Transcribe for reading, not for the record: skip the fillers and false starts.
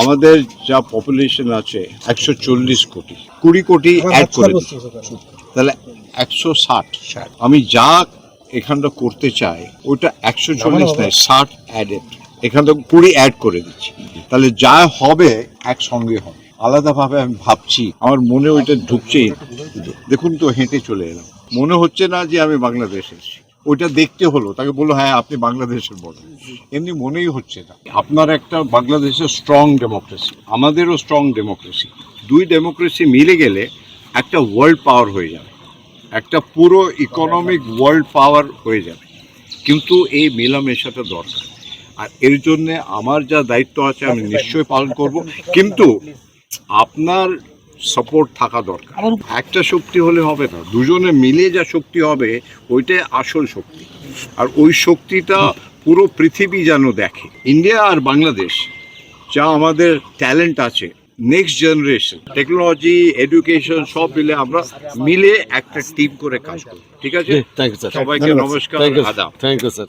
আমাদের যা পপুলেশন আছে 140 কোটি, 20 কোটি অ্যাড করে দিই, তাহলে 160। আমি যা এখানটা করতে চাই ওইটা 140 নয়, 60 অ্যাডেড, এখানটা 20 অ্যাড করে দিচ্ছি, তাহলে যা হবে একসঙ্গে হবে। আলাদাভাবে আমি ভাবছি, আমার মনে ওইটা ঢুকছেই না। দেখুন তো, হেঁটে চলে এলাম, মনে হচ্ছে না যে আমি বাংলাদেশ এসেছি। ওইটা দেখতে হলো, তাকে বললো হ্যাঁ আপনি বাংলাদেশের বড়, এমনি মনেই হচ্ছে না। আপনার একটা বাংলাদেশের স্ট্রং ডেমোক্রেসি, আমাদেরও স্ট্রং ডেমোক্রেসি, দুই ডেমোক্রেসি মিলে গেলে একটা ওয়ার্ল্ড পাওয়ার হয়ে যাবে, একটা পুরো ইকোনমিক ওয়ার্ল্ড পাওয়ার হয়ে যাবে। কিন্তু এই মেলামেশাটা দরকার, আর এর জন্যে আমার যা দায়িত্ব আছে আমি নিশ্চয়ই পালন করব, কিন্তু আপনার সাপোর্ট থাকা দরকার। একটা শক্তি হলে হবে না, দুজনে মিলে যা শক্তি হবে ওইটাই আসল শক্তি, আর ওই শক্তিটা পুরো পৃথিবী যেন দেখে। ইন্ডিয়া আর বাংলাদেশ যা আমাদের ট্যালেন্ট আছে, নেক্সট জেনারেশন, টেকনোলজি, এডুকেশন সব মিলে আমরা মিলে একটা টিম করে কাজ করব। ঠিক আছে, থ্যাংক ইউ স্যার, সবাইকে নমস্কার, আদাব। Thank you sir.